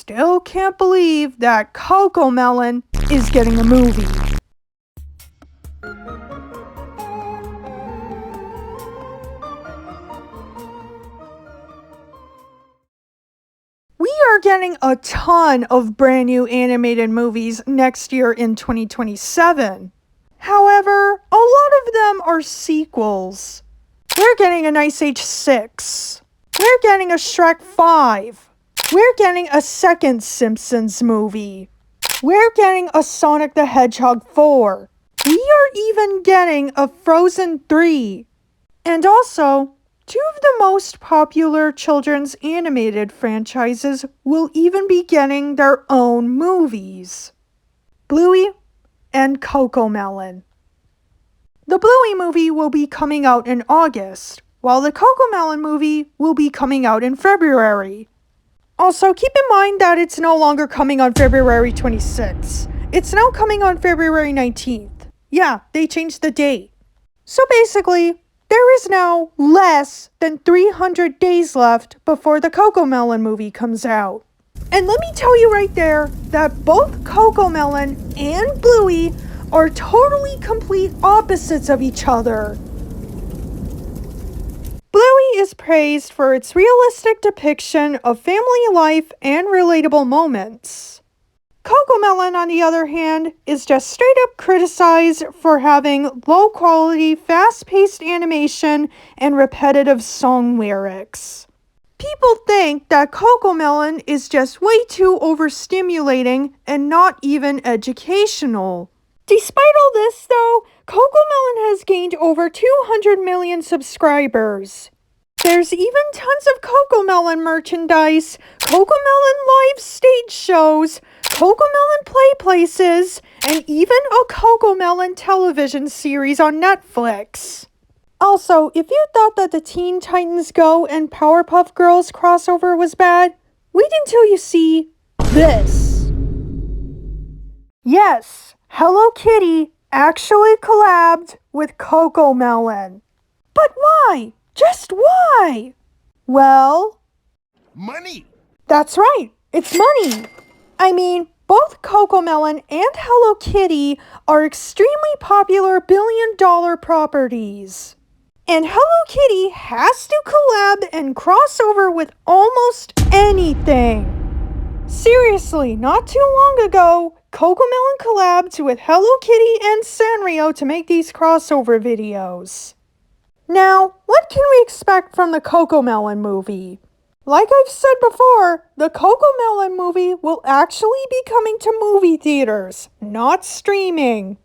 still can't believe that CoComelon is getting a movie. We are getting a ton of brand new animated movies next year in 2027. However, a lot of them are sequels. We're getting an Ice Age 6. We're getting a Shrek 5. We're getting a second Simpsons movie. We're getting a Sonic the Hedgehog 4. We are even getting a Frozen 3. And also, two of the most popular children's animated franchises will even be getting their own movies. Bluey and CoComelon. The Bluey movie will be coming out in August, while the CoComelon movie will be coming out in February. Also, keep in mind that it's no longer coming on February 26th. It's now coming on February 19th. Yeah, they changed the date. So basically, there is now less than 300 days left before the CoComelon movie comes out. And let me tell you right there that both CoComelon and Bluey are totally complete opposites of each other. Bluey is praised for its realistic depiction of family life and relatable moments. CoComelon, on the other hand, is just straight up criticized for having low-quality, fast-paced animation and repetitive song lyrics. People think that CoComelon is just way too overstimulating and not even educational. Despite all this, though, CoComelon has gained over 200 million subscribers. There's even tons of CoComelon merchandise, CoComelon live stage shows, CoComelon play places, and even a CoComelon television series on Netflix. Also, if you thought that the Teen Titans Go and Powerpuff Girls crossover was bad, wait until you see this. Yes, Hello Kitty actually collabed with CoComelon. But why? Just why? Well, money! That's right, it's money! I mean, both CoComelon and Hello Kitty are extremely popular billion-dollar properties. And Hello Kitty has to collab and cross over with almost anything. Seriously, not too long ago, CoComelon collabed with Hello Kitty and Sanrio to make these crossover videos. Now, what can we expect from the CoComelon movie? Like I've said before, the CoComelon movie will actually be coming to movie theaters, not streaming.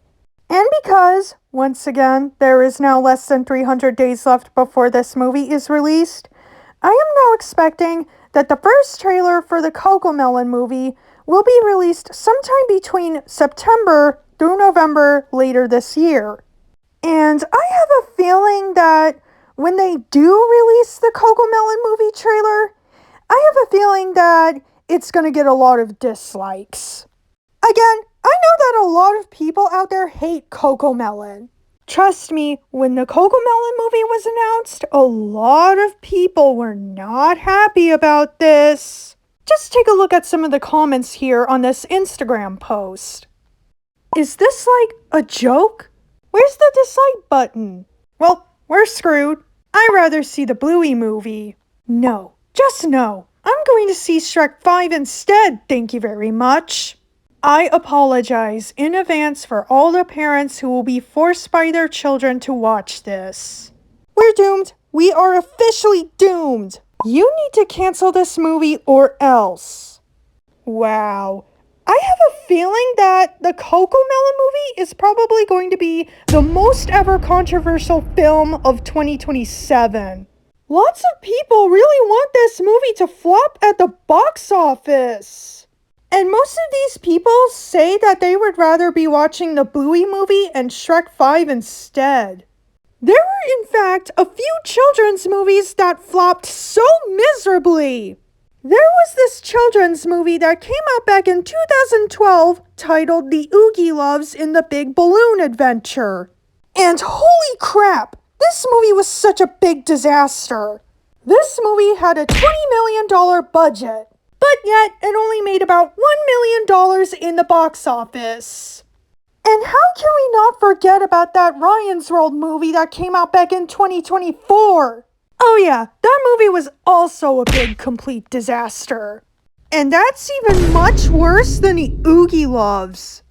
And because, once again, there is now less than 300 days left before this movie is released, I am now expecting that the first trailer for the CoComelon movie will be released sometime between September through November later this year. And I have a feeling that when they do release the CoComelon movie trailer, I have a feeling that it's going to get a lot of dislikes. Again, I know that a lot of people out there hate CoComelon. Trust me, when the CoComelon movie was announced, a lot of people were not happy about this. Just take a look at some of the comments here on this Instagram post. Is this like a joke? Where's the dislike button? Well, we're screwed. I'd rather see the Bluey movie. No, just no. I'm going to see Shrek 5 instead, thank you very much. I apologize in advance for all the parents who will be forced by their children to watch this. We're doomed. We are officially doomed. You need to cancel this movie or else. Wow. I have a feeling that the CoComelon movie is probably going to be the most ever controversial film of 2027. Lots of people really want this movie to flop at the box office. And most of these people say that they would rather be watching the Bluey movie and Shrek 5 instead. There were, in fact, a few children's movies that flopped so miserably. There was this children's movie that came out back in 2012 titled The Oogie Loves in the Big Balloon Adventure. And holy crap, this movie was such a big disaster. This movie had a $20 million budget. But but yet it only made about $1 million in the box office. And how can we not forget about that Ryan's World movie that came out back in 2024? Oh yeah, that movie was also a big complete disaster. And that's even much worse than the Oogie Loves.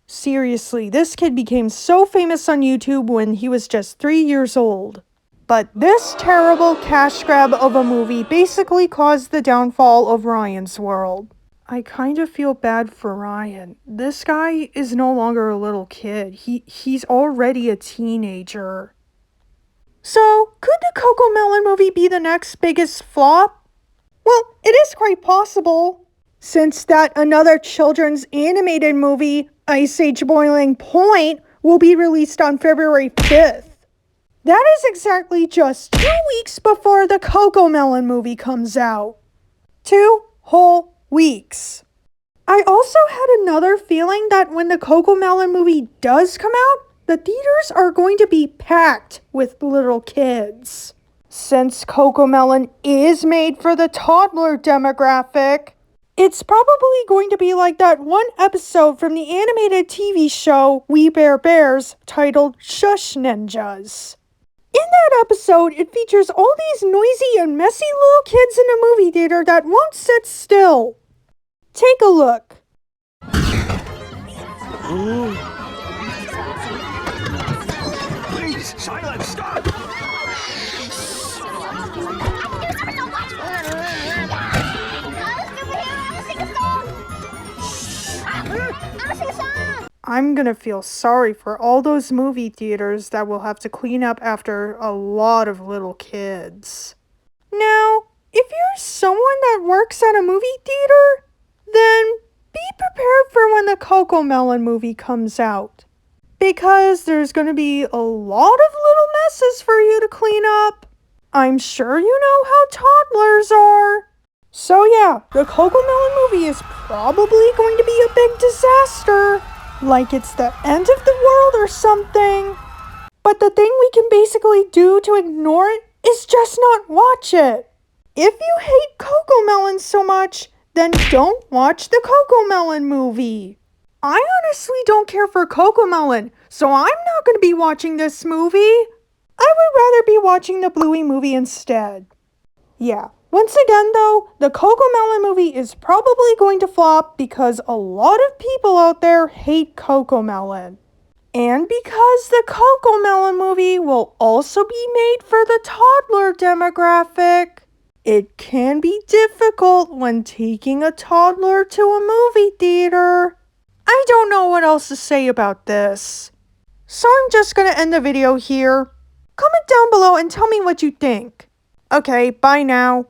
Seriously, this kid became so famous on YouTube when he was just 3 years old. But this terrible cash grab of a movie basically caused the downfall of Ryan's World. I kind of feel bad for Ryan. This guy is no longer a little kid. He's already a teenager. So, could the CoComelon movie be the next biggest flop? Well, it is quite possible. Since that another children's animated movie, Ice Age Boiling Point, will be released on February 5th. That is exactly just 2 weeks before the CoComelon movie comes out. 2 whole weeks. I also had another feeling that when the CoComelon movie does come out, the theaters are going to be packed with little kids. Since CoComelon is made for the toddler demographic, it's probably going to be like that one episode from the animated TV show We Bare Bears titled Shush Ninjas. In that episode, it features all these noisy and messy little kids in a movie theater that won't sit still. Take a look. Please, silence, stop! I'm gonna feel sorry for all those movie theaters that will have to clean up after a lot of little kids. Now, if you're someone that works at a movie theater, then be prepared for when the CoComelon movie comes out. Because there's gonna be a lot of little messes for you to clean up. I'm sure you know how toddlers are. So yeah, the CoComelon movie is probably going to be a big disaster. Like it's the end of the world or something. But the thing we can basically do to ignore it is just not watch it. If you hate CoComelon so much, then don't watch the CoComelon movie. I honestly don't care for CoComelon, so I'm not going to be watching this movie. I would rather be watching the Bluey movie instead. Yeah. Once again, though, the CoComelon movie is probably going to flop because a lot of people out there hate CoComelon. And because the CoComelon movie will also be made for the toddler demographic, it can be difficult when taking a toddler to a movie theater. I don't know what else to say about this. So I'm just going to end the video here. Comment down below and tell me what you think. Okay, bye now.